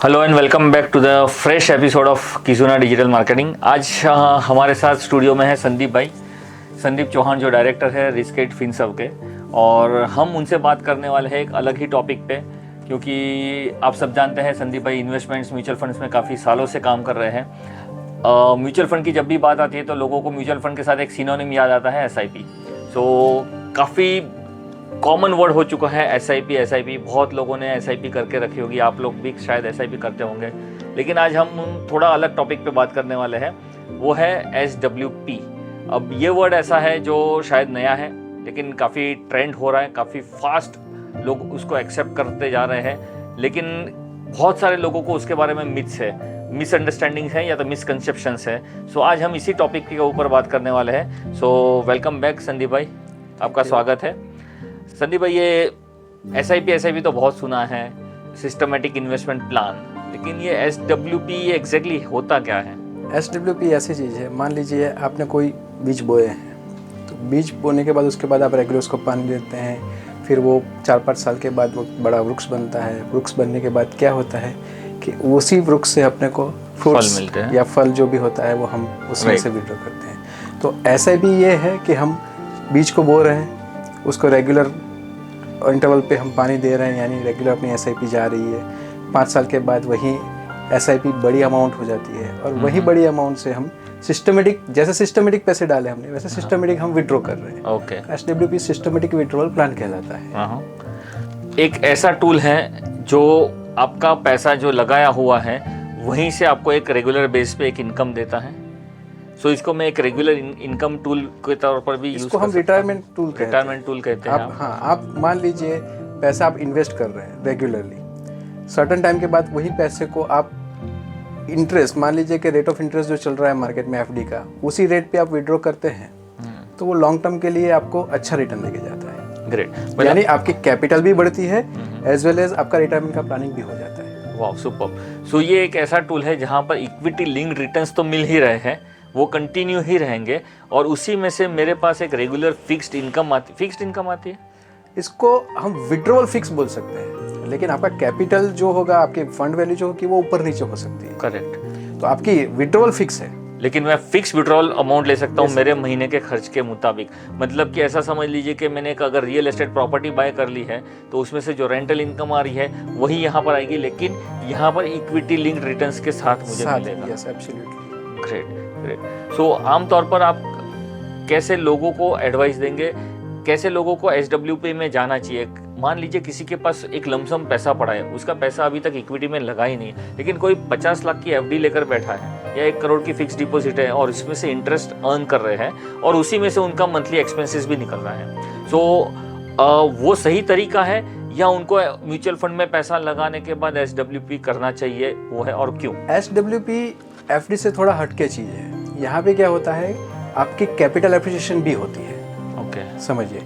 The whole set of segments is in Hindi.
Hello and welcome back to the fresh episode of Kizuna digital marketing. आज हमारे साथ स्टूडियो में है संदीप भाई, संदीप चौहान जो डायरेक्टर है रिस्केट फिनसर्व के, और हम उनसे बात करने वाले हैं एक अलग ही टॉपिक पे, क्योंकि आप सब जानते हैं संदीप भाई इन्वेस्टमेंट्स म्यूचुअल फंड्स में काफ़ी सालों से काम कर रहे हैं। म्यूचुअल फंड की जब भी बात आती है तो लोगों को म्यूचुअल फंड के साथ एक सिनोनिम याद आता है SIP। सो काफ़ी कॉमन वर्ड हो चुका है SIP। बहुत लोगों ने SIP करके रखी होगी, आप लोग भी शायद SIP करते होंगे, लेकिन आज हम थोड़ा अलग टॉपिक पे बात करने वाले हैं, वो है SWP। अब ये वर्ड ऐसा है जो शायद नया है, लेकिन काफ़ी ट्रेंड हो रहा है, काफ़ी फास्ट लोग उसको एक्सेप्ट करते जा रहे हैं, लेकिन बहुत सारे लोगों को उसके बारे में मिथ्स है, मिसअंडरस्टैंडिंग्स हैं या तो मिसकंसेप्शंस है। सो आज हम इसी टॉपिक के ऊपर बात करने वाले हैं। सो वेलकम बैक संदीप भाई, आपका स्वागत है। संदीप भाई, ये SIP तो बहुत सुना है, सिस्टमेटिक इन्वेस्टमेंट प्लान, लेकिन ये SWP ये एग्जैक्टली होता क्या है? SWP ऐसी चीज़ है, मान लीजिए आपने कोई बीज बोए हैं, तो बीज बोने के बाद उसके बाद आप रेगुलर उसको पानी देते हैं, फिर वो 4-5 साल के बाद वो बड़ा वृक्ष बनता है। वृक्ष बनने के बाद क्या होता है कि उसी वृक्ष से अपने को फ्रूट्स मिलते हैं या फल जो भी होता है वो हम उसमें से विड्रॉ करते हैं। तो SIP ये है कि हम बीज को बो रहे हैं, उसको रेगुलर इंटरवल पे हम पानी दे रहे हैं, यानी रेगुलर अपनी SIP जा रही है। 5 साल के बाद वही SIP बड़ी अमाउंट हो जाती है, और वही बड़ी अमाउंट से हम सिस्टमेटिक पैसे डाले हमने, वैसे सिस्टमेटिक हम विड्रॉ कर रहे हैं। Okay, SWP systematic withdrawal plan कहलाता है। एक ऐसा टूल है जो आपका पैसा जो लगाया हुआ है वहीं से आपको एक रेगुलर बेस पे एक इनकम देता है। सो इसको मैं एक रेगुलर इनकम टूल के तौर पर भी यूज इसको हम रिटायरमेंट टूल कहते हैं। आप मान लीजिए पैसा आप इन्वेस्ट कर रहे हैं रेगुलरली, सर्टेन टाइम के बाद वही पैसे को आप इंटरेस्ट, मान लीजिए कि रेट ऑफ इंटरेस्ट जो चल रहा है मार्केट में FD का, उसी रेट पे आप विड्रॉ करते हैं, तो वो लॉन्ग टर्म के लिए आपको अच्छा रिटर्न देके जाता है। ग्रेट, यानी आपकी कैपिटल भी बढ़ती है एज वेल एज आपका रिटायरमेंट का प्लानिंग भी हो जाता है। वाह, सुपर। सो ये एक ऐसा टूल है जहाँ पर इक्विटी लिंक्ड रिटर्न्स तो मिल ही रहे हैं, वो कंटिन्यू ही रहेंगे, और उसी में से मेरे पास एक रेगुलर फिक्स्ड इनकम आती है। इसको हम विड्रॉवल फिक्स बोल सकते हैं, लेकिन आपका कैपिटल जो होगा, आपकी फंड वैल्यू जो होगी, वो ऊपर नीचे हो सकती है। करेक्ट। तो आपकी विड्रॉवल फिक्स है, लेकिन मैं फिक्स विड्रॉल अमाउंट ले सकता हूँ मेरे महीने के खर्च के मुताबिक। मतलब कि ऐसा समझ लीजिए कि मैंने एक अगर रियल एस्टेट प्रॉपर्टी बाय कर ली है, तो उसमें से जो रेंटल इनकम आ रही है वही यहाँ पर आएगी, लेकिन यहाँ पर इक्विटी लिंक्ड रिटर्न्स के साथ मुझे मिलेगा। Yes, absolutely. ग्रेट। सो आमतौर पर आप कैसे लोगों को एडवाइस देंगे, कैसे लोगों को SWP में जाना चाहिए? मान लीजिए किसी के पास एक लमसम पैसा पड़ा है, उसका पैसा अभी तक इक्विटी में लगा ही नहीं, लेकिन कोई 50 लाख की FD लेकर बैठा है या 1 करोड़ की फिक्स डिपॉजिट है, और इसमें से इंटरेस्ट अर्न कर रहे हैं, और उसी में से उनका मंथली एक्सपेंसेस भी निकल रहा है। सो वो सही तरीका है, या उनको म्यूचुअल फंड में पैसा लगाने के बाद SWP करना चाहिए, वो है और क्यों? SWP FD से थोड़ा हटके चीज़ है। यहाँ पे क्या होता है, आपकी कैपिटल एप्रिसिएशन भी होती है। ओके, समझिए,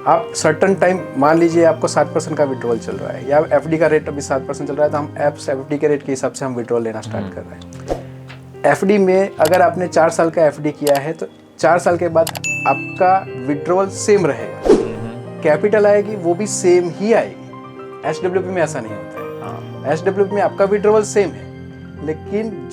आप सर्टन टाइम, मान लीजिए आपको 7% का विड्रॉल चल रहा है, या FD का रेट अभी 7% चल रहा है, तो हम FD के रेट के हिसाब से हम विड्रॉल लेना स्टार्ट कर रहे हैं। FD में अगर आपने 4 साल का FD किया है, तो 4 साल के बाद आपका विड्रॉल सेम रहेगा, कैपिटल आएगी वो भी सेम ही आएगी। SWP में ऐसा नहीं होता है। SWP में आपका विड्रॉल सेम है, लेकिन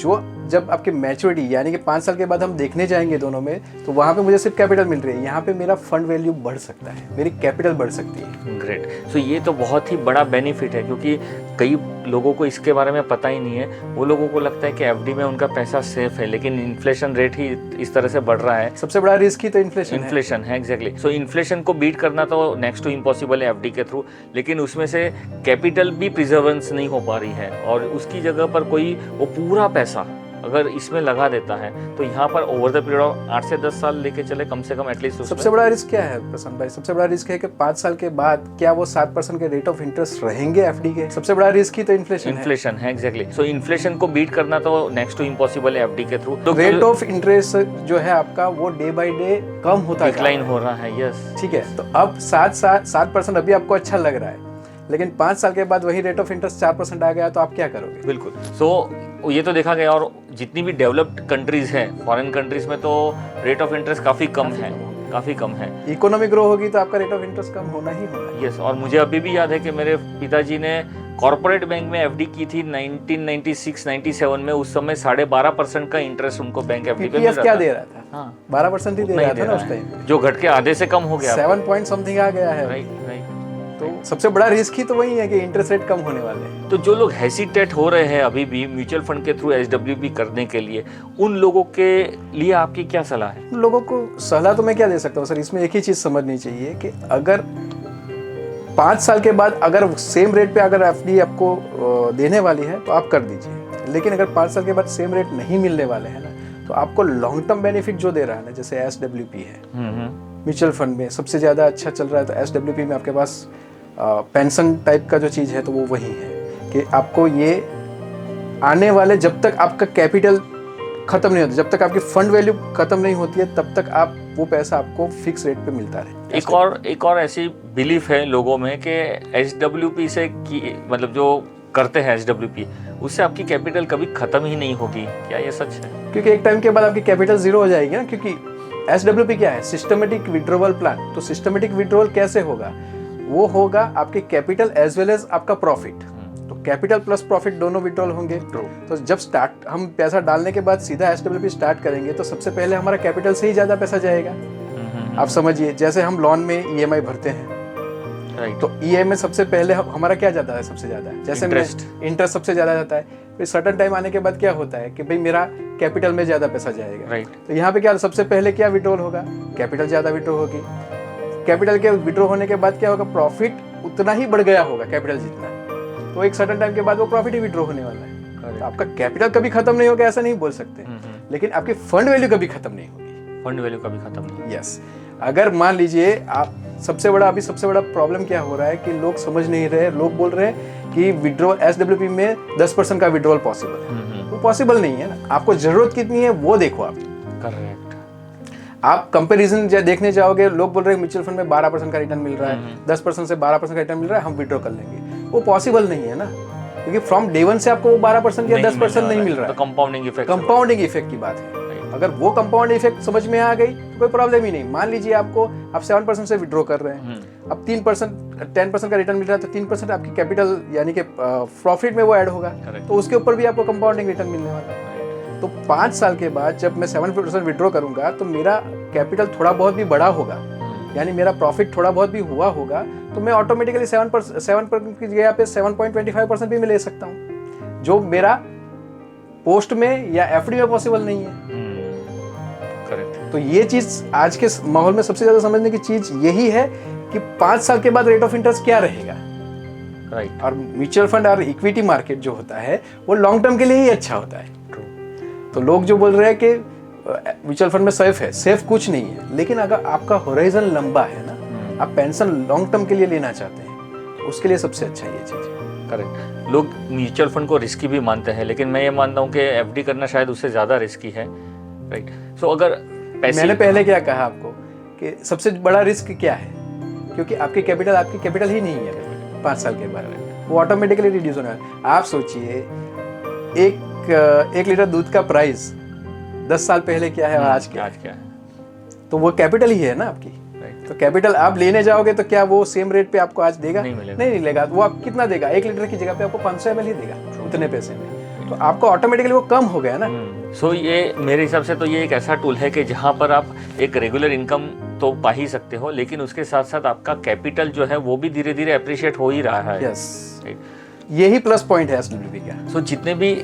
जब आपकी मैच्योरिटी यानी कि 5 साल के बाद हम देखने जाएंगे दोनों में, तो वहाँ पे मुझे सिर्फ कैपिटल मिल रही है, यहाँ पे मेरा फंड वैल्यू बढ़ सकता है, मेरी कैपिटल बढ़ सकती है। ग्रेट। सो ये तो बहुत ही बड़ा बेनिफिट है, क्योंकि कई लोगों को इसके बारे में पता ही नहीं है। वो लोगों को लगता है कि FD में उनका पैसा सेफ है, लेकिन इन्फ्लेशन रेट ही इस तरह से बढ़ रहा है। सबसे बड़ा रिस्क ही तो इन्फ्लेशन है। एग्जैक्टली। सो इन्फ्लेशन को बीट करना तो नेक्स्ट टू इम्पॉसिबल है FD के थ्रू, लेकिन उसमें से कैपिटल भी प्रिजर्वेंस नहीं हो पा रही है, और उसकी जगह पर कोई वो पूरा पैसा अगर इसमें लगा देता है, तो यहाँ पर ओवर द पीरियड ऑफ 8 से 10 साल लेके चले कम से कम एटलीस्ट। सबसे बड़ा रिस्क क्या है प्रशांत भाई? सबसे बड़ा रिस्क है कि 5 साल के बाद क्या वो 7% के रेट ऑफ इंटरेस्ट रहेंगे FD के? सबसे बड़ा रिस्क ही तो इन्फ्लेशन है। एग्जैक्टली। सो इन्फ्लेशन को बीट करना तो नेक्स्ट टू इम्पॉसिबल है FD के थ्रू। तो रेट ऑफ इंटरेस्ट जो है आपका, वो डे बाय डे कम होता है, डिक्लाइन हो रहा है। यस, ठीक है। तो अब 7% अभी आपको अच्छा लग रहा है, लेकिन 5 साल के बाद वही रेट ऑफ इंटरेस्ट 4% आ गया, तो आप क्या करोगे? बिल्कुल। सो ये तो देखा गया, और जितनी भी डेवलप्ड कंट्रीज हैं, फॉरेन कंट्रीज में तो रेट ऑफ इंटरेस्ट काफ़ी कम है। इकोनॉमी ग्रो होगी तो आपका रेट ऑफ इंटरेस्ट कम होना ही होना है। यस, और मुझे अभी भी याद है कि मेरे पिताजी ने कॉर्पोरेट बैंक में एफडी की थी 1996-97 में, उस समय 12.5% का इंटरेस्ट उनको बैंक एफडी पे मिल पीपीएफ रहा क्या था। दे रहा था? हाँ, 12% ही दे उतना रहा ही था दे ना रहा उस है, टाइम। जो घट के आधे से कम हो गया। 7 पॉइंट समथिंग आ गया है। Right right. तो सबसे बड़ा रिस्क ही तो वही है कि इंटरेस्ट रेट कम होने वाले हैं। तो जो लोग हेसिटेट हो रहे हैं अभी भी म्यूचुअल फंड के थ्रू एसडब्ल्यूपी करने के लिए, उन लोगों के लिए आपकी क्या सलाह है? उन लोगों को सलाह तो मैं क्या दे सकता हूँ सर, इसमें एक ही चीज़ समझनी चाहिए कि अगर 5 साल के बाद अगर सेम रेट पे अगर एफडी आपको देने वाली है तो आप कर दीजिए, लेकिन अगर 5 साल के बाद सेम रेट नहीं मिलने वाले हैं ना, तो आपको लॉन्ग टर्म बेनिफिट जो दे रहा है ना, जैसे एसडब्ल्यूपी है, म्यूचुअल फंड में सबसे ज़्यादा अच्छा चल रहा है, तो एसडब्ल्यूपी में आपके पास पेंशन टाइप का जो चीज़ है तो वो वही है कि आपको ये आने वाले, जब तक आपका कैपिटल ख़त्म नहीं होता, जब तक आपकी फंड वैल्यू ख़त्म नहीं होती है, तब तक आप वो पैसा आपको फिक्स रेट पे मिलता रहे। एक और ऐसी बिलीफ है लोगों में कि एसडब्ल्यूपी से मतलब जो करते हैं एसडब्ल्यूपी, उससे आपकी कैपिटल कभी ख़त्म ही नहीं होगी, क्या ये सच है? क्योंकि एक टाइम के बाद आपकी कैपिटल जीरो हो जाएगी ना, क्योंकि एसडब्ल्यूपी क्या है? Systematic withdrawal plan. तो सिस्टमेटिक विड्रॉवल कैसे होगा? वो होगा आपके कैपिटल एज वेल एज आपका प्रॉफिट। तो कैपिटल प्लस प्रॉफिट दोनों विड्रॉल होंगे। तो जब स्टार्ट हम पैसा डालने के बाद सीधा एसडब्ल्यूपी स्टार्ट करेंगे तो सबसे पहले हमारा कैपिटल से ही ज़्यादा पैसा जाएगा। आप समझिए, जैसे हम लोन में ईएमआई भरते हैं, तो ईएमआई सबसे पहले हमारा क्या जाता है? सबसे ज़्यादा जैसे इंटरेस्ट सबसे ज़्यादा जाता है। फिर सर्टेन टाइम आने के बाद क्या होता है कि भाई मेरा कैपिटल में ज़्यादा पैसा जाएगा। तो यहाँ पे क्या सबसे पहले क्या विड्रॉल होगा? कैपिटल ज़्यादा विड्रॉ होगी। कैपिटल के विड्रॉ होने के बाद क्या होगा? प्रॉफिट उतना ही बढ़ गया होगा कैपिटल जितना, तो एक सर्टेन टाइम के बाद वो प्रॉफिट ही विड्रॉ होने वाला है। तो आपका कैपिटल कभी खत्म नहीं होगा ऐसा नहीं बोल सकते, लेकिन आपकी फंड वैल्यू कभी खत्म नहीं होगी। फंड वैल्यू कभी खत्म नहीं। यस। अगर मान लीजिए आप सबसे बड़ा प्रॉब्लम क्या हो रहा है कि लोग समझ नहीं रहे, लोग बोल रहे हैं कि विड्रॉल एसडब्ल्यूपी में 10% का विड्रॉल पॉसिबल है। वो पॉसिबल नहीं है ना। आपको जरूरत कितनी है वो देखो आप। करेक्ट। आप कंपैरिजन देखने जाओगे, लोग बोल रहे हैं म्यूचुअल फंड में 12% का रिटर्न मिल रहा है, 10% से 12% का रिटर्न मिल रहा है, हम विड्रॉ कर लेंगे। वो पॉसिबल नहीं है ना, क्योंकि फ्रॉम डे वन से आपको वो 12% या 10% नहीं मिल रहा है। कंपाउंडिंग इफेक्ट की बात है। अगर वो कंपाउंड इफेक्ट समझ में आ गई तो कोई प्रॉब्लम ही नहीं। मान लीजिए आप 7% से विड्रॉ कर रहे हैं, अब 3% 10% का रिटर्न मिल रहा है, तो 3% आपकी कैपिटल यानी कि प्रॉफिट में वो ऐड होगा, तो उसके ऊपर भी आपको कंपाउंडिंग रिटर्न मिलने वाला है। तो 5 साल के बाद जब मैं 7% विड्रॉ करूंगा तो मेरा कैपिटल थोड़ा बहुत भी बढ़ा होगा, यानी मेरा प्रॉफिट थोड़ा बहुत भी हुआ होगा, तो मैं ऑटोमेटिकली 7% की जगह पे 7.25% भी मैं ले सकता हूँ, जो मेरा पोस्ट में या एफडी में पॉसिबल नहीं है। करेक्ट। तो ये चीज आज के माहौल में सबसे ज्यादा समझने की चीज यही है कि 5 साल के बाद रेट ऑफ इंटरेस्ट क्या रहेगा। राइट। और म्यूचुअल फंड और इक्विटी मार्केट जो होता है वो लॉन्ग टर्म के लिए ही अच्छा होता है। तो लोग जो बोल रहे हैं कि म्यूचुअल फंड में सेफ कुछ नहीं है, लेकिन अगर आपका होराइजन लंबा है ना, आप पेंशन लॉन्ग टर्म के लिए लेना चाहते हैं, तो उसके लिए सबसे अच्छा ये चीज है। करेक्ट। लोग म्यूचुअल फंड को रिस्की भी मानते हैं, लेकिन मैं ये मानता हूँ कि एफडी करना शायद उससे ज़्यादा रिस्की है। राइट। सो अगर मैंने पहले क्या कहा आपको कि सबसे बड़ा रिस्क क्या है, क्योंकि आपकी कैपिटल ही नहीं है 5 साल के बाद, वो ऑटोमेटिकली रिड्यूस होना है। आप सोचिए एक लीटर दूध का प्राइस 10 साल पहले क्या है और आज क्या है, तो वो कैपिटल ही है ना आपकी। तो कैपिटल आप लेने जाओगे तो क्या वो सेम रेट पे आपको आज देगा? नहीं लेगा। वो आप कितना देगा? 1 लीटर की जगह पे आपको 500 ml ही देगा उतने पैसे में, तो आपको ऑटोमेटिकली वो कम हो गया ना। सो ये मेरे हिसाब से तो ये एक ऐसा टूल है कि जहाँ पर आप एक रेगुलर इनकम तो पा ही सकते हो, लेकिन उसके साथ साथ आपका कैपिटल जो है वो भी धीरे धीरे अप्रिशिएट हो ही रहा है। यस, यही प्लस पॉइंट है एसडब्ल्यूपी का। सो जितने भी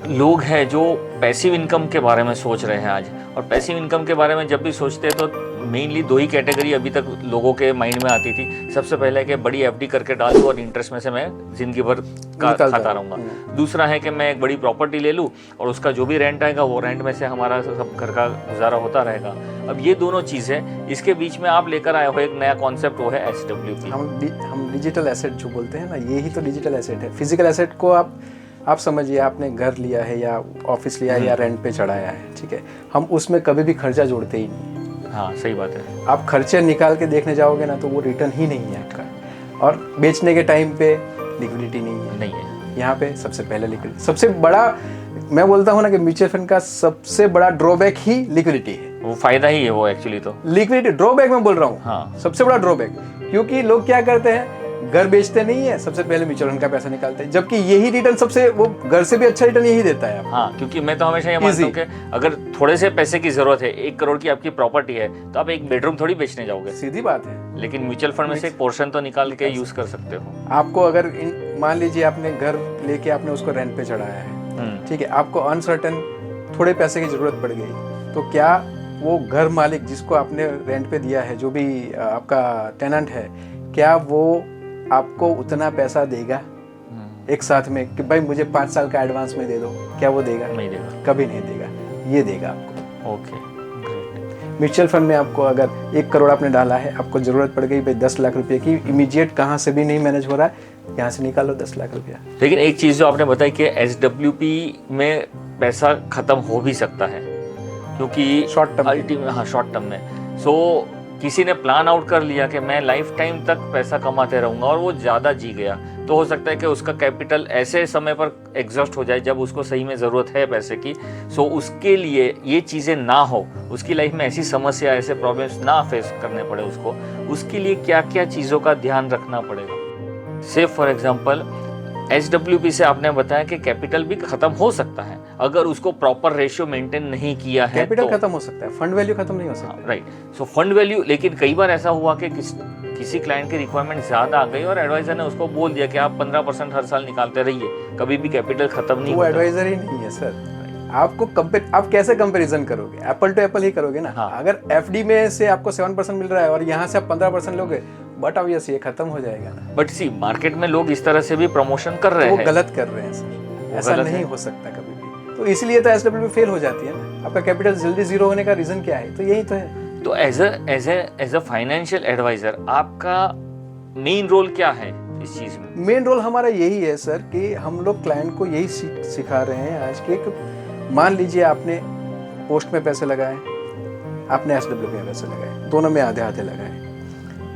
लोग हैं जो पैसिव इनकम के बारे में सोच रहे हैं आज, और पैसिव इनकम के बारे में जब भी सोचते हैं तो मेनली 2 ही कैटेगरी अभी तक लोगों के माइंड में आती थी। सबसे पहले कि बड़ी एफडी करके डाल दूँ और इंटरेस्ट में से मैं जिंदगी भर खाता रहूँगा। दूसरा है कि मैं एक बड़ी प्रॉपर्टी ले लूँ और उसका जो भी रेंट आएगा वो रेंट में से हमारा सब घर का गुजारा होता रहेगा। अब ये दोनों चीज़ें, इसके बीच में आप लेकर आए हो एक नया कॉन्सेप्ट, वो है एसडब्ल्यूपी। हम डिजिटल एसेट जो बोलते हैं ना, यही तो डिजिटल एसेट है। फिजिकल एसेट को आप समझिए, आपने घर लिया है या ऑफिस लिया है या रेंट पे चढ़ाया है, ठीक है, हम उसमें कभी भी खर्चा जोड़ते ही नहीं। हाँ, सही बात है। आप खर्चे निकाल के देखने जाओगे ना तो वो रिटर्न ही नहीं है आपका, और बेचने के टाइम पे लिक्विडिटी नहीं है। यहाँ पे सबसे पहले लिक्विडिटी, सबसे बड़ा मैं बोलता हूँ ना कि म्यूचुअल फंड का सबसे बड़ा ड्रॉबैक ही लिक्विडिटी है। वो फायदा ही है वो एक्चुअली तो। लिक्विडिटी ड्रॉबैक मैं बोल रहा हूँ। हाँ। सबसे बड़ा ड्रॉबैक, क्योंकि लोग क्या करते हैं, घर बेचते नहीं है, सबसे पहले म्यूचुअल फंड का पैसा निकालते हैं, जबकि यही रिटर्न सबसे, वो घर से भी अच्छा रिटर्न यही देता है आपको। हाँ, क्योंकि मैं तो हमेशा ये मानता हूँ कि अगर थोड़े से पैसे की जरूरत है, 1 करोड़ की आपकी प्रॉपर्टी है, तो आप एक बेडरूम थोड़ी बेचने जाओगे, सीधी बात है। लेकिन म्यूचुअल फंड में से एक पोर्शन तो निकाल के यूज कर सकते हो। आपको अगर मान लीजिए आपने घर लेके आपने उसको रेंट पे चढ़ाया है, ठीक है, आपको अनसर्टन थोड़े पैसे की जरूरत पड़ गई, तो क्या वो घर मालिक जिसको आपने रेंट पे दिया है, जो भी आपका टेनेंट है, क्या वो आपको उतना पैसा देगा एक साथ में कि भाई मुझे 5 साल का एडवांस में दे दो? क्या वो देगा? नहीं देगा, कभी नहीं देगा। ये देगा आपको। ओके, म्यूचुअल फंड में आपको अगर 1 करोड़ आपने डाला है, आपको जरूरत पड़ गई भाई 10 लाख रुपए की, इमीडिएट कहाँ से भी नहीं मैनेज हो रहा है, यहाँ से निकालो 10 लाख रुपया। लेकिन एक चीज जो आपने बताई कि SWP में पैसा खत्म हो भी सकता है, क्योंकि शॉर्ट टर्म, हाँ, शॉर्ट टर्म में। सो किसी ने प्लान आउट कर लिया कि मैं लाइफ टाइम तक पैसा कमाते रहूंगा, और वो ज़्यादा जी गया, तो हो सकता है कि उसका कैपिटल ऐसे समय पर एग्जॉस्ट हो जाए जब उसको सही में ज़रूरत है पैसे की। सो उसके लिए ये चीज़ें ना हो, उसकी लाइफ में ऐसी समस्या, ऐसे प्रॉब्लम्स ना फेस करने पड़े उसको, उसके लिए क्या क्या चीज़ों का ध्यान रखना पड़ेगा? से फॉर एग्जाम्पल SWP से आपने बताया कि कैपिटल भी खत्म हो सकता है अगर उसको प्रॉपर रेशियो मेंटेन नहीं किया है। कैपिटल तो खत्म हो सकता है, फंड वैल्यू खत्म नहीं हो सकता। Right, so fund value. लेकिन कई बार ऐसा हुआ कि किसी क्लाइंट की रिक्वायरमेंट ज़्यादा आ गई और एडवाइजर ने उसको बोल दिया कि आप 15% हर साल निकालते रहिए, कभी भी कैपिटल खत्म नहीं वो होता। एडवाइजर ही नहीं है सर। आपको आप कैसे कंपैरिजन करोगे? एप्पल टू एप्पल ही करोगे ना। हाँ। अगर FD में से आपको 7% मिल रहा है और यहाँ से आप 15% लोगे, बट ऑब्वियस ये खत्म हो जाएगा ना। बट सी, मार्केट में लोग इस तरह से भी प्रमोशन कर रहे वो हैं। गलत कर रहे हैं सर, ऐसा गलत नहीं है। हो सकता कभी भी। तो इसलिए तो SWP फेल हो जाती है ना। आपका कैपिटल जल्दी जीरो होने का रीजन क्या है? तो यही तो है। तो एज अ फाइनेंशियल एडवाइजर आपका मेन रोल क्या है इस चीज में? मेन रोल हमारा यही है सर कि हम लोग क्लाइंट को यही सिखा रहे हैं आज के, मान लीजिए आपने पोस्ट में पैसे लगाए, आपने SWP में पैसे लगाए, दोनों में आधे आधे लगाए।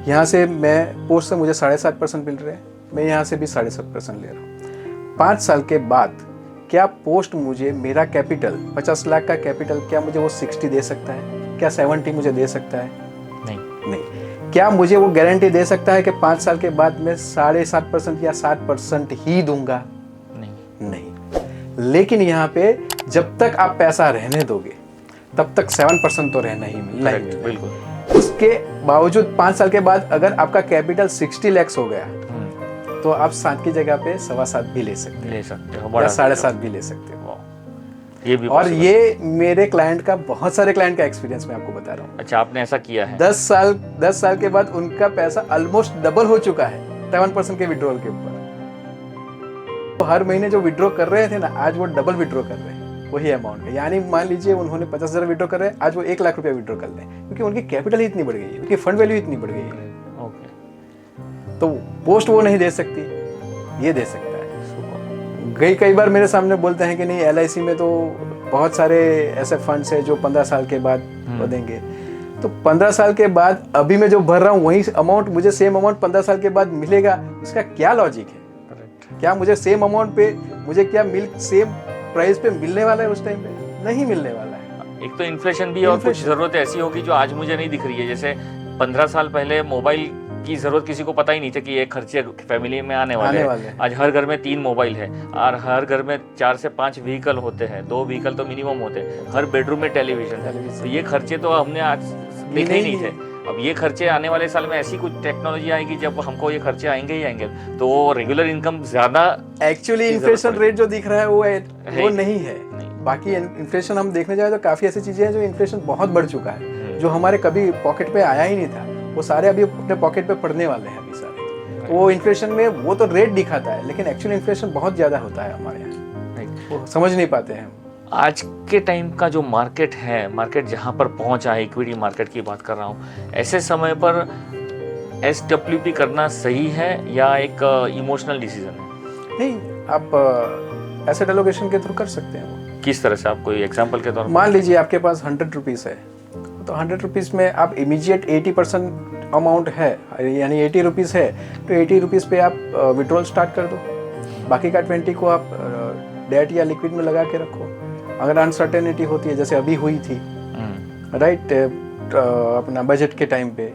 यहाँ से मैं पोस्ट से मुझे 7.5% मिल रहे हैं, मैं यहाँ से भी 7.5% ले रहा हूँ। 5 साल के बाद क्या पोस्ट मुझे मेरा कैपिटल 50 लाख का कैपिटल, क्या मुझे वो 60 दे सकता है? क्या 70 मुझे दे सकता है? नहीं। क्या मुझे वो गारंटी दे सकता है कि 5 साल के बाद मैं 7.5% या 7% ही दूंगा? नहीं। लेकिन यहाँ पे जब तक आप पैसा रहने दोगे तब तक 7% तो रहना ही मिलना ही मिलना। बिल्कुल। उसके बावजूद 5 साल के बाद अगर आपका कैपिटल 60 लाख हो गया तो आप 7 की जगह पे 7.25 भी ले सकते हो, या 7.5 भी ले सकते हो। ये भी और ये मेरे क्लाइंट का, बहुत सारे क्लाइंट का एक्सपीरियंस मैं आपको बता रहा हूँ। अच्छा, आपने ऐसा किया है? 10 साल के बाद उनका पैसा ऑलमोस्ट डबल हो चुका है 7% के विड्रॉल के ऊपर। तो हर महीने जो विड्रॉ कर रहे थे ना, आज वो डबल विड्रॉ कर रहे हैं वही अमाउंट है। यानी मान लीजिए उन्होंने 50,000 विड्रॉ कर रहे हैं, आज वो 1 लाख रुपया विड्रॉ कर लें, क्योंकि उनकी कैपिटल ही इतनी बढ़ गई है, उनकी फंड वैल्यू इतनी बढ़ गई है। तो पोस्ट वो नहीं दे सकती, ये दे सकता है। कई बार मेरे सामने बोलते हैं कि नहीं, LIC में तो बहुत सारे ऐसे फंड्स है जो 15 साल के बाद वो देंगे। तो 15 साल के बाद अभी मैं जो भर रहा हूँ वही अमाउंट मुझे सेम अमाउंट 15 साल के बाद मिलेगा, उसका क्या लॉजिक है? क्या मुझे सेम अमाउंट पे मुझे क्या मिल्क सेम प्राइस पे मिलने वाला है उस टाइम पे? नहीं मिलने वाला है। एक तो इन्फ्लेशन भी, और कुछ जरूरत ऐसी होगी जो आज मुझे नहीं दिख रही है। जैसे 15 साल पहले मोबाइल की जरूरत किसी को पता ही नहीं था कि ये खर्चे फैमिली में आने वाले हैं। आज हर घर में 3 मोबाइल है, और हर घर में 4 से 5 व्हीकल होते हैं, 2 व्हीकल तो मिनिमम होते हैं, हर बेडरूम में टेलीविजन है। तो ये खर्चे तो हमने आज देखे ही नहीं थे। अब ये खर्चे आने वाले साल में ऐसी कुछ टेक्नोलॉजी आएगी जब हमको ये खर्चे आएंगे ही आएंगे, तो रेगुलर इनकम ज्यादा। एक्चुअली इन्फ्लेशन रेट जो दिख रहा है वो नहीं है। बाकी इन्फ्लेशन हम देखने जाए तो काफी ऐसी चीजें हैं जो इन्फ्लेशन बहुत बढ़ चुका है, जो हमारे कभी पॉकेट पे आया ही नहीं था, वो सारे अभी अपने पॉकेट पे पड़ने वाले हैं अभी सारे। वो इन्फ्लेशन में वो तो रेट दिखाता है, लेकिन एक्चुअल इन्फ्लेशन बहुत ज्यादा होता है हमारे यहाँ, वो समझ नहीं पाते हैं। आज के टाइम का जो मार्केट है, मार्केट जहाँ पर पहुँचा है, इक्विटी मार्केट की बात कर रहा हूँ, ऐसे समय पर SWP करना सही है या एक इमोशनल डिसीजन है? नहीं, आप एसेट एलोकेशन के थ्रू कर सकते हैं। वो किस तरह से? आप कोई एग्जांपल के तौर पर? मान लीजिए आपके पास 100 रुपीज़ है, तो 100 रुपीज़ में आप इमीडिएट 80% अमाउंट है, यानी 80 रुपीज़ है, तो 80 रुपीज़ पे आप विड्रॉल स्टार्ट कर दो। बाकी का 20 को आप डेट या लिक्विड में लगा के रखो। अगर अनसर्टेनिटी होती है, जैसे अभी हुई थी, राइट, अपना बजट के टाइम पे,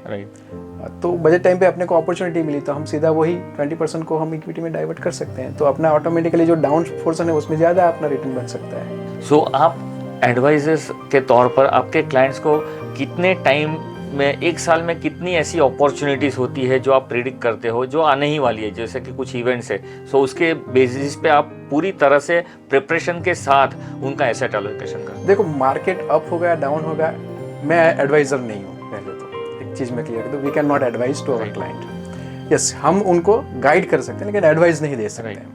तो बजट टाइम पे अपने को अपॉर्चुनिटी मिली तो हम सीधा वही 20% को हम इक्विटी में डाइवर्ट कर सकते हैं, तो अपना ऑटोमेटिकली जो डाउन पोर्शन है उसमें ज़्यादा अपना रिटर्न बन सकता है। सो आप एडवाइजर्स के तौर पर आपके क्लाइंट्स को कितने टाइम में, एक साल में कितनी ऐसी अपॉर्चुनिटीज़ होती है जो आप प्रिडिक्ट करते हो जो आने ही वाली है, जैसे कि कुछ इवेंट्स है, सो उसके बेसिस पे आप पूरी तरह से प्रिपरेशन के साथ उनका एसेट एलोकेशन करते हो? देखो, मार्केट अप होगा डाउन होगा, मैं एडवाइज़र नहीं हूँ। पहले तो एक चीज़ मैं क्लियर कर दूँ, we can not advise to our client. Yes, हम उनको गाइड कर सकते हैं लेकिन एडवाइस नहीं दे सकते हैं,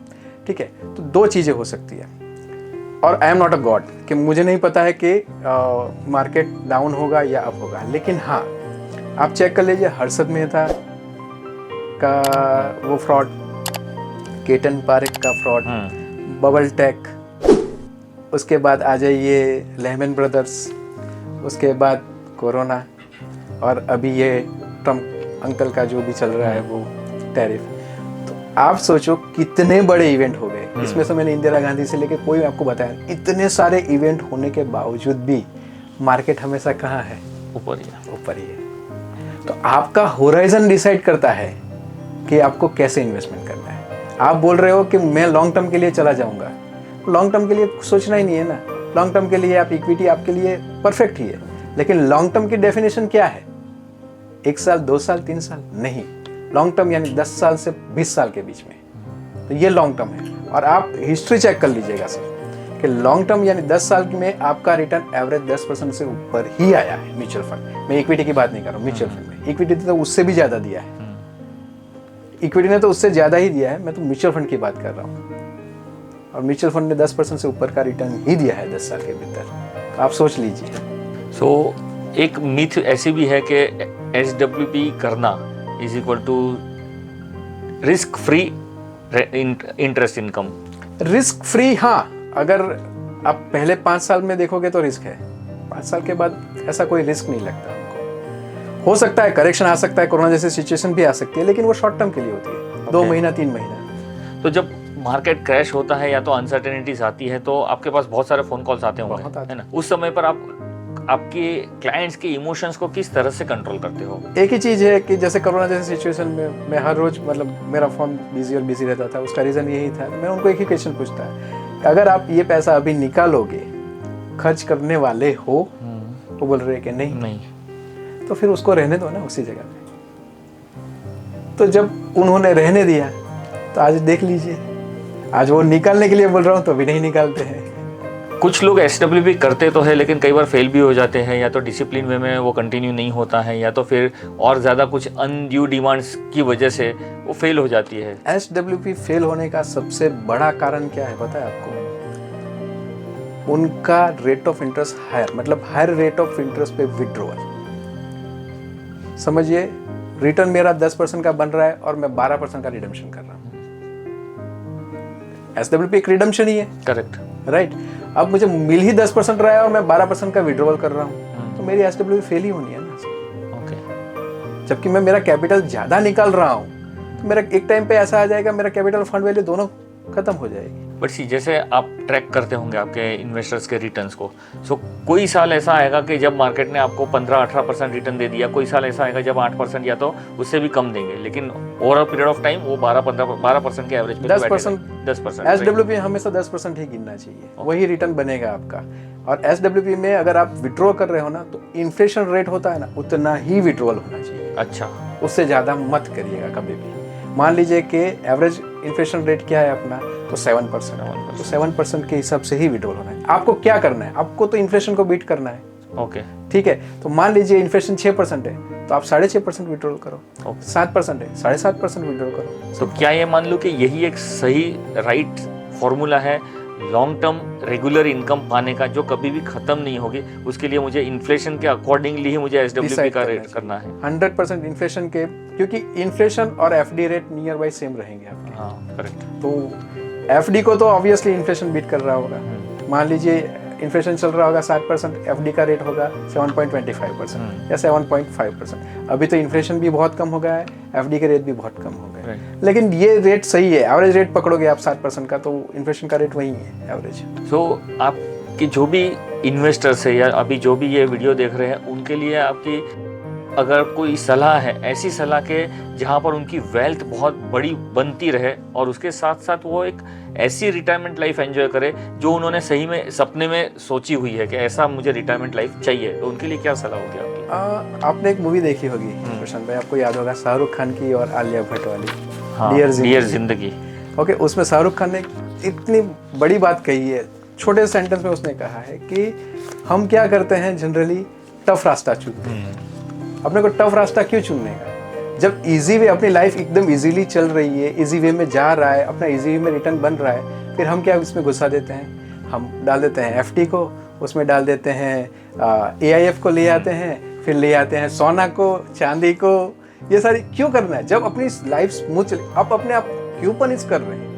ठीक है। तो दो चीज़ें हो सकती है, और I am not a God कि मुझे नहीं पता है कि मार्केट डाउन होगा या अप होगा, लेकिन हाँ आप चेक कर लीजिए हर्षद मेहता का वो फ्रॉड, केतन पारेख का फ्रॉड, बबल टेक, उसके बाद आ जाइए लेहमैन ब्रदर्स, उसके बाद कोरोना, और अभी ये ट्रम्प अंकल का जो भी चल रहा है वो टैरिफ। तो आप सोचो कितने बड़े इवेंट हो गए। इसमें से मैंने इंदिरा गांधी से लेके कोई आपको बताया, इतने सारे इवेंट होने के बावजूद भी मार्केट हमेशा कहाँ है? ऊपर ही है। तो आपका होराइजन डिसाइड करता है कि आपको कैसे इन्वेस्टमेंट करना है। आप बोल रहे हो कि मैं लॉन्ग टर्म के लिए चला जाऊंगा, लॉन्ग टर्म के लिए सोचना ही नहीं है ना। लॉन्ग टर्म के लिए आप इक्विटी आपके लिए परफेक्ट ही है, लेकिन लॉन्ग टर्म की डेफिनेशन क्या है? 1 साल, 2 साल, 3 साल नहीं, लॉन्ग टर्म यानी 10 साल से 20 साल के बीच में, तो ये लॉन्ग टर्म है। और आप हिस्ट्री चेक कर लीजिएगा सर कि लॉन्ग टर्म यानी 10 साल में आपका रिटर्न एवरेज 10% से ऊपर ही आया है म्यूचुअल फंड। मैं इक्विटी की बात नहीं कर रहा हूँ, म्यूचुअल फंड में इक्विटी तो उससे भी ज़्यादा दिया है, इक्विटी ने तो उससे ज़्यादा ही दिया है, मैं तो म्यूचुअल फंड की बात कर रहा हूँ। और म्यूचुअल फंड ने 10% से ऊपर का रिटर्न ही दिया है 10 साल के भीतर, तो आप सोच लीजिए। सो एक मिथ ऐसी भी है कि SWP करना is equal to risk free interest income. Risk free, हाँ, अगर आप पहले 5 साल में देखोगे तो रिस्क है, 5 साल के बाद ऐसा कोई रिस्क नहीं लगता हमको। हो सकता है करेक्शन आ सकता है, कोरोना जैसी सिचुएशन भी आ सकती है, लेकिन वो शॉर्ट टर्म के लिए होती है, 2 महीना 3 महीना। तो जब मार्केट क्रैश होता है या तो अनसर्टेनिटीज आती है तो आपके पास बहुत सारे फोन कॉल्स आते होंगे, है ना? उस समय पर आप आपके क्लाइंट्स के इमोशंस को किस तरह से कंट्रोल करते हो? एक ही चीज़ है कि जैसे कोरोना जैसे सिचुएशन में मैं हर रोज मतलब मेरा फ़ोन बिजी और बिजी रहता था, उसका रीज़न यही था। मैं उनको एक ही क्वेश्चन पूछता है, अगर आप ये पैसा अभी निकालोगे, खर्च करने वाले हो? वो बोल रहे कि नहीं, तो फिर उसको रहने दो ना उसी जगह पे। तो जब उन्होंने रहने दिया तो आज देख लीजिए, आज वो निकालने के लिए बोल रहा हूँ तो भी नहीं निकालते हैं। कुछ लोग SWP करते तो है लेकिन कई बार फेल भी हो जाते हैं, या तो डिसिप्लिन वे में वो कंटिन्यू नहीं होता है, या तो फिर और ज़्यादा कुछ अनड्यू डिमांड्स की वजह से वो फेल हो जाती है। SWP फेल होने का सबसे बड़ा कारण क्या है पता है आपको? उनका रेट ऑफ इंटरेस्ट हायर, मतलब हायर रेट ऑफ इंटरेस्ट पे विड्रॉवल। समझिए, रिटर्न मेरा 10% का बन रहा है और मैं 12% का रिडम्पशन कर रहा हूँ। SWP एक रिडम्पशन ही है, करेक्ट, राइट? अब मुझे मिल ही 10% रहा है और मैं 12% का विड्रॉवल कर रहा हूँ, तो मेरी SWP फेल ही होनी है ना। ओके। जबकि मैं मेरा कैपिटल ज़्यादा निकाल रहा हूँ तो मेरा एक टाइम पे ऐसा आ जाएगा, मेरा कैपिटल फंड वैल्यू दोनों खत्म हो जाएगी। बट सी, जैसे आप ट्रैक करते होंगे आपके इन्वेस्टर्स के रिटर्न्स को, सो कोई साल ऐसा आएगा कि जब मार्केट ने आपको 15-18% रिटर्न दे दिया, कोई साल ऐसा आएगा जब 8% या तो उससे भी कम देंगे, लेकिन over a period of time वो 12% के एवरेज पे 10%। SWP हमेशा 10% ही गिनना चाहिए, वही रिटर्न बनेगा आपका। और SWP में अगर आप विड्रॉ कर रहे हो ना, तो इन्फ्लेशन रेट होता है ना, उतना ही विड्रॉल होना चाहिए। अच्छा, उससे ज़्यादा मत करिएगा कभी भी। मान लीजिए कि एवरेज इन्फ्लेशन रेट क्या है अपना, तो 7%। तो 7% के हिसाब से ही विड्रॉल होना है। आपको क्या करना है? आपको तो इन्फ्लेशन को बीट करना है। ओके, ठीक है। तो मान लीजिए इन्फ्लेशन 6% है, तो आप 6.5% विड्रॉल करो। 7% है, 7.5% विड्रॉल करो। तो क्या ये मान लो कि यही एक सही राइट फॉर्मूला है लॉन्ग टर्म रेगुलर इनकम पाने का, जो कभी भी खत्म नहीं होगी? उसके लिए मुझे इन्फ्लेशन के अकॉर्डिंगली ही मुझे SWP का रेट करना है। 100% इन्फ्लेशन के, क्योंकि इन्फ्लेशन और FD rate near by same रहेंगे आपके। हाँ, करेक्ट। तो FD को तो ऑब्वियसली इन्फ्लेशन बीट कर रहा होगा। मान लीजिए इन्फ्लेशन चल रहा होगा 7%, FD का रेट होगा 7.25% या 7.5%। अभी तो इन्फ्लेशन भी बहुत कम हो गया है, FD के रेट भी बहुत कम हो गए, लेकिन ये रेट सही है। एवरेज रेट पकड़ोगे आप 7% का, तो इन्फ्लेशन का रेट वही है एवरेज। सो आपकी जो भी इन्वेस्टर्स है या अभी जो भी ये वीडियो देख रहे हैं, उनके लिए आपकी अगर कोई सलाह है, ऐसी सलाह के जहाँ पर उनकी वेल्थ बहुत बड़ी बनती रहे और उसके साथ साथ वो एक ऐसी रिटायरमेंट लाइफ एंजॉय करे जो उन्होंने सही में सपने में सोची हुई है कि ऐसा मुझे रिटायरमेंट लाइफ चाहिए, तो उनके लिए क्या सलाह होगी आपकी? आपने एक मूवी देखी होगी प्रशांत भाई, आपको याद होगा, शाहरुख खान की और आलिया भट्ट वाली, हाँ, डियर जिंदगी। ओके, उसमें शाहरुख खान ने इतनी बड़ी बात कही है, छोटे सेंटेंस में उसने कहा है कि हम क्या करते हैं जनरली, टफ रास्ता चुनते हैं। अपने को टफ रास्ता क्यों चुनने का, जब इजी वे, अपनी लाइफ एकदम इजीली चल रही है, इजी वे में जा रहा है, अपना इजी वे में रिटर्न बन रहा है, फिर हम क्या उसमें घुसा देते हैं, हम डाल देते हैं FD को, उसमें डाल देते हैं AIF को ले आते हैं, फिर ले आते हैं सोना को, चांदी को। ये सारी क्यों करना है जब अपनी लाइफ स्मूथ चले? आप अपने आप क्यों पनिश कर रहे हैं?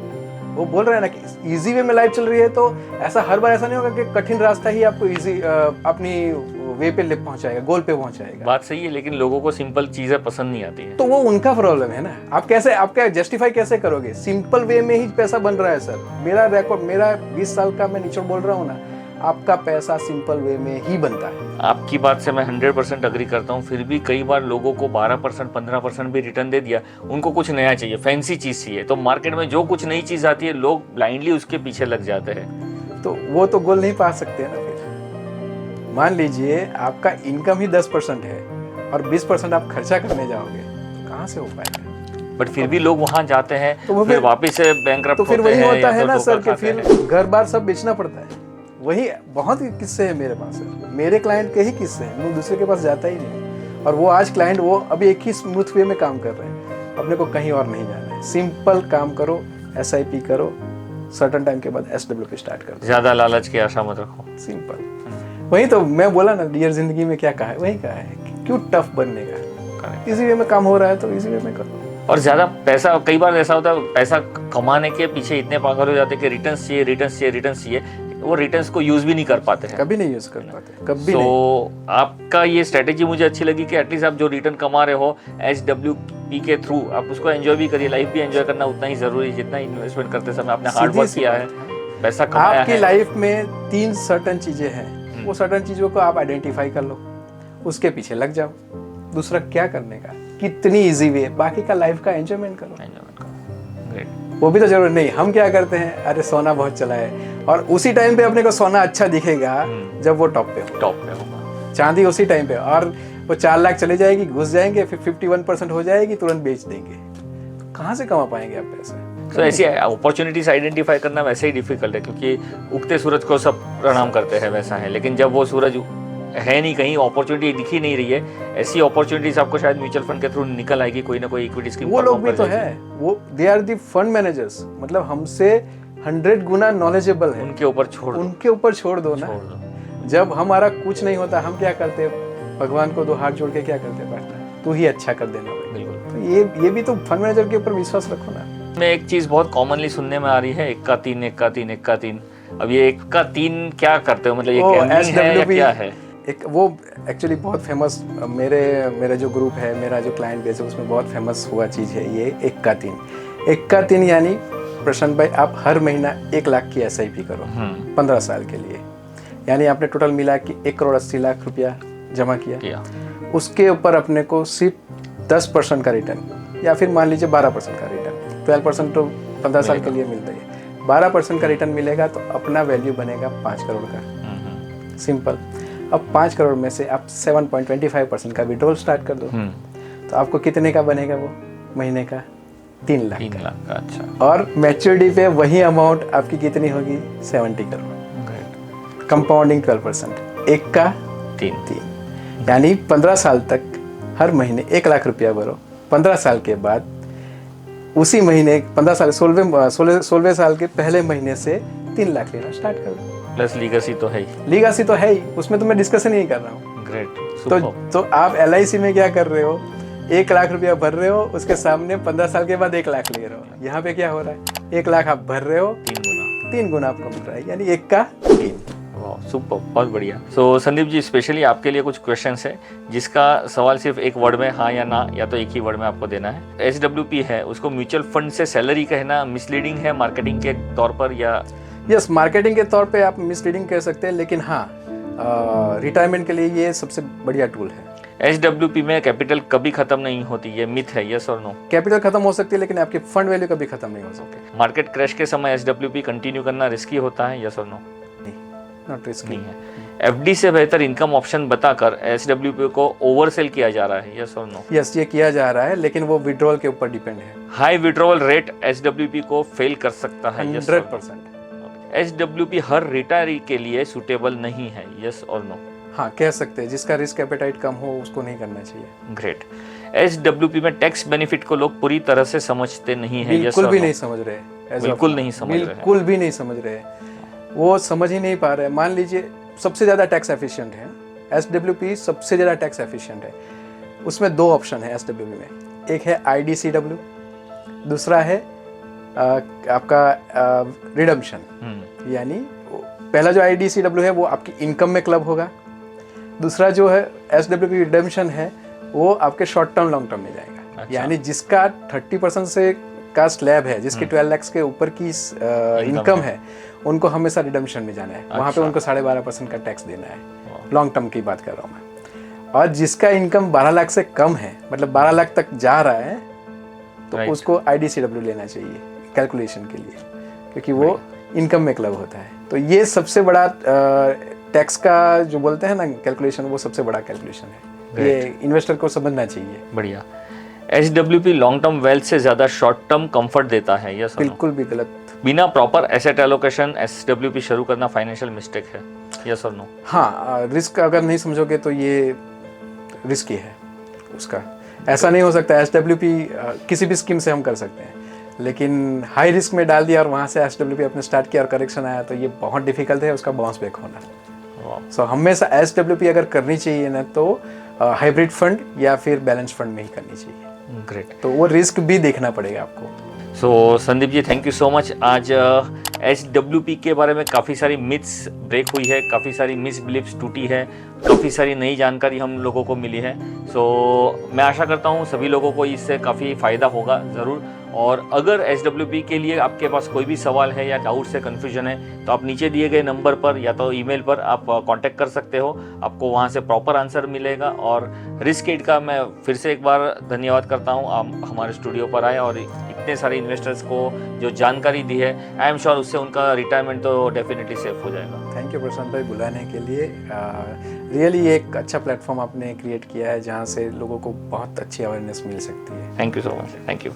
वो बोल रहे हैं ना कि इजी वे में लाइफ चल रही है, तो ऐसा हर बार ऐसा नहीं होगा कि कठिन रास्ता ही आपको इजी अपनी वे पे ले पहुंचाएगा, गोल पे पहुंचाएगा। बात सही है, लेकिन लोगों को सिंपल चीजें पसंद नहीं आती है, तो वो उनका प्रॉब्लम है ना। आप कैसे, आप क्या जस्टिफाई कैसे करोगे? सिंपल वे में ही पैसा बन रहा है सर। मेरा रिकॉर्ड, मेरा 20 साल का मैं निचोड़ बोल रहा हूँ ना, आपका पैसा सिंपल वे में ही बनता है। आपकी बात से मैं 100% अग्री करता हूँ। फिर भी कई बार लोगों को 12% 15% भी रिटर्न दे दिया, उनको कुछ नया चाहिए, फैंसी चीज़ चाहिए, तो मार्केट में जो कुछ नई चीज़ आती है लोग ब्लाइंडली उसके पीछे लग जाते हैं। तो वो तो गोल नहीं पा सकते ना। फिर मान लीजिए आपका इनकम ही 10% है और 20% आप खर्चा करने जाओगे, कहाँ से हो पाएगा? बट फिर भी लोग वहाँ जाते हैं, तो फिर वापस से बैंकरप्ट तो फिर होते वही हैं, होता या है तो ना सर कि धोखा फिर खाते हैं। घर बार सब बेचना पड़ता है। वही बहुत किस्से हैं मेरे पास है, मेरे क्लाइंट के ही किस्से हैं, मैं दूसरे के पास जाता ही नहीं। और वो आज क्लाइंट, वो अभी एक ही स्मूथ वे में काम कर रहे हैं, अपने को कहीं और नहीं जाना है। सिंपल काम करो, SIP करो, सर्टन टाइम के बाद SWP स्टार्ट कर दो। ज़्यादा लालच की आशा मत रखो, सिंपल। वही तो मैं बोला ना, डियर जिंदगी में क्या कहा है, वही कहा है कि क्यों टफ बनने का, इजी वे में काम हो रहा है तो इजी वे में करो। और ज़्यादा पैसा, कई बार ऐसा होता है पैसा कमाने के पीछे इतने पागल हो जाते हैं कि रिटर्न्स चाहिए, रिटर्न्स चाहिए, रिटर्न्स चाहिए, वो रिटर्न्स को यूज़ भी नहीं कर पाते हैं, कभी नहीं यूज़ कर पाते, कभी तो नहीं। आपका ये स्ट्रेटेजी मुझे अच्छी लगी कि एटलीस्ट आप जो रिटर्न कमा रहे हो SWP के थ्रू, आप उसको एंजॉय भी करिए। लाइफ भी एंजॉय करना उतना ही ज़रूरी है जितना इन्वेस्टमेंट करते समय आपने हार्ड वर्क किया है, पैसा कमाया है। आपकी लाइफ में 3 सर्टन चीज़ें हैं, वो सर्टन चीज़ों को आप आइडेंटिफाई कर लो, उसके पीछे लग जाओ। दूसरा क्या करने का, कितनी इजी वे, बाकी का लाइफ का एंजॉयमेंट करो। ग्रेट। वो भी तो जरूरी नहीं। हम क्या करते हैं, अरे सोना बहुत चला है, और उसी टाइम पे अपने को सोना अच्छा दिखेगा जब वो टॉप पे होगा, चांदी उसी टाइम पे, और वो 4 लाख चले जाएगी, घुस जाएंगे, फिर 51% हो जाएगी, तुरंत बेच देंगे। तो कहाँ से कमा पाएंगे आप पैसे? तो ऐसी अपॉर्चुनिटीज आइडेंटिफाई करना वैसे ही डिफिकल्ट है, क्योंकि उगते सूरज को सब प्रणाम करते हैं, वैसा है। लेकिन जब वो सूरज है नहीं, कहीं अपॉर्चुनिटी दिख ही नहीं रही है, ऐसी अपॉर्चुनिटीज आपको शायद म्यूचुअल फंड के थ्रू निकल आएगी, कोई ना कोई इक्विटी स्कीम। वो लोग भी तो है, वो they are the fund managers, मतलब हमसे 100 गुना नॉलेजेबल है, उनके ऊपर छोड़ दो ना। जब हमारा कुछ नहीं होता, हम क्या करते हैं, भगवान को 2 हाथ जोड़ के क्या करते हैं, बैठना, तू ही अच्छा कर देना भाई। बिल्कुल। तो ये भी तो फंड मैनेजर के ऊपर विश्वास रखो ना। में एक चीज़ बहुत कॉमनली सुनने में आ रही है, 1 का 3, 1 का 3, 1 का 3। अब ये 1 का 3 क्या करते हो, मतलब ये gambling है या क्या है? एक वो एक्चुअली बहुत फेमस, मेरे जो ग्रुप है, मेरा जो क्लाइंट बेस है, उसमें बहुत फेमस हुआ चीज़ है ये 1 का 3। 1 का 3 यानी प्रशांत भाई, आप हर महीना 1 लाख की SIP करो 15 साल के लिए, यानी आपने टोटल मिला कि 1,80,00,000 रुपया जमा किया। उसके ऊपर अपने को सिर्फ 10% का रिटर्न, या फिर मान लीजिए 12% का रिटर्न, 12% तो 15 साल के लिए मिलता है, 12% का रिटर्न मिलेगा तो अपना वैल्यू बनेगा 5 करोड़ का। सिंपल। अब 5 करोड़ में से आप 7.25% का विड्रॉल स्टार्ट कर दो, तो आपको कितने का बनेगा वो महीने का? 3 लाख का। अच्छा। और मैच्योरिटी पे वही अमाउंट आपकी कितनी होगी? 70 करोड़। कंपाउंडिंग 12%, 1 का 3, यानी 15 साल तक हर महीने 1 लाख रुपया भरो। 15 साल के बाद उसी महीने 15 साल 16वें साल के पहले महीने से 3 लाख लेना स्टार्ट कर दो। प्लस लीगेसी तो है ही, उसमें तो मैं डिस्कशन नहीं कर रहा हूँ। ग्रेट। तो आप LIC में क्या कर रहे हो, 1 लाख रुपया भर रहे हो, उसके सामने 15 साल के बाद 1 लाख ले रहे हो। यहाँ पे क्या हो रहा है, 1 लाख आप भर रहे हो, 3 गुना आपको मिल रहा है, यानी 1 का 3। सुपर, बहुत बढ़िया। सो संदीप जी, स्पेशली आपके लिए कुछ क्वेश्चंस है, जिसका सवाल सिर्फ एक वर्ड में हाँ या ना, या तो एक ही वर्ड में आपको देना है। SWP है, उसको म्यूचुअल फंड से सैलरी कहना मिसलीडिंग है मार्केटिंग के तौर पर, या? यस, मार्केटिंग के तौर पे आप मिसलीडिंग कह सकते हैं, लेकिन हाँ, रिटायरमेंट के लिए ये सबसे बढ़िया टूल है। SWP में कैपिटल कभी खत्म नहीं होती, ये मिथ है, यस और नो? कैपिटल खत्म हो सकती है लेकिन आपकी फंड वैल्यू कभी खत्म नहीं हो सकती। मार्केट क्रैश के समय SWP कंटिन्यू करना रिस्की होता है, यस और नो? नहीं, नॉट रिस्की नहीं है। FD से बेहतर इनकम ऑप्शन बताकर SWP को ओवरसेल किया जा रहा है, यस और नो? यस, ये किया जा रहा है लेकिन वो विड्रॉल के ऊपर डिपेंड है। हाई विड्रॉवल रेट SWP को फेल कर सकता है, यस और नो? 100%। SWP हर रिटायरी के लिए सुटेबल नहीं है, यस और नो? हाँ, कह सकते हैं जिसका रिस्क एपेटाइट कम हो उसको नहीं करना चाहिए। ग्रेट। SWP में टैक्स बेनिफिट को लोग पूरी तरह से समझते नहीं है, यस बिल्कुल और भी नो? नहीं समझ रहे, बिल्कुल नहीं समझ रहे हैं। बिल्कुल भी नहीं समझ रहे, वो समझ ही नहीं पा रहे। मान लीजिए सबसे ज़्यादा टैक्स एफिशिएंट है SWP, सबसे ज़्यादा टैक्स एफिशिएंट है। उसमें दो ऑप्शन है SWP में, एक है IDCW, दूसरा है आपका रिडम्पशन। यानी पहला जो IDCW है वो आपकी इनकम में क्लब होगा, दूसरा जो है SWP रिडम्पशन है वो आपके शॉर्ट टर्म लॉन्ग टर्म में जाएगा। अच्छा। यानी जिसका 30% से का स्लैब है, जिसकी 12 लाख के ऊपर की इनकम है, उनको हमेशा रिडम्पशन में जाना है। वहाँ पे उनको 12.5% का टैक्स देना है। लॉन्ग टर्म की बात कर रहा हूँ मैं। और जिसका इनकम 12 लाख से कम है, मतलब 12 लाख तक जा रहा है, तो उसको IDCW लेना चाहिए कैलकुलेशन के लिए, क्योंकि वो इनकम में क्लब होता है। तो ये सबसे बड़ा टैक्स का जो बोलते हैं ना कैलकुलेशन, वो सबसे बड़ा कैलकुलेशन है। ये इन्वेस्टर को समझना चाहिए। बढ़िया। SWP लॉन्ग टर्म वेल्थ से ज्यादा शॉर्ट टर्म कंफर्ट देता है, यस? बिल्कुल भी गलत। बिना प्रॉपर एसेट एलोकेशन SWP शुरू करना फाइनेंशियल मिस्टेक है, यस और नो? हाँ, रिस्क अगर नहीं समझोगे तो ये रिस्की है उसका। ऐसा नहीं हो सकता SWP किसी भी स्कीम से हम कर सकते हैं, लेकिन हाई रिस्क में डाल दिया और वहाँ से SWP अपने स्टार्ट किया और करेक्शन आया, तो ये बहुत डिफिकल्ट है उसका बाउंस बैक होना। सो हमेशा SWP अगर करनी चाहिए ना तो हाइब्रिड फंड या फिर बैलेंस फंड में ही करनी चाहिए। ग्रेट। तो वो रिस्क भी देखना पड़ेगा आपको। सो Sandeep ji, thank you so much. आज SWP के बारे में काफ़ी सारी मिथ्स ब्रेक हुई है, काफ़ी सारी मिसबिलीफ्स टूटी है, काफ़ी सारी नई जानकारी हम लोगों को मिली है। सो मैं आशा करता हूँ सभी लोगों को इससे काफ़ी फ़ायदा होगा ज़रूर। और अगर SWP के लिए आपके पास कोई भी सवाल है या डाउट से कन्फ्यूजन है, तो आप नीचे दिए गए नंबर पर या तो ईमेल पर आप कांटेक्ट कर सकते हो, आपको वहाँ से प्रॉपर आंसर मिलेगा। और रिस्क8 का मैं फिर से एक बार धन्यवाद करता हूँ, आप हमारे स्टूडियो पर आए और इतने सारे इन्वेस्टर्स को जो जानकारी दी है, आई एम श्योर उससे उनका रिटायरमेंट तो डेफिनेटली सेफ हो जाएगा। थैंक यू प्रशांत भाई बुलाने के लिए। रियली एक अच्छा प्लेटफॉर्म आपने क्रिएट किया है जहाँ से लोगों को बहुत अच्छी अवेयरनेस मिल सकती है। Thank you so much. Thank you.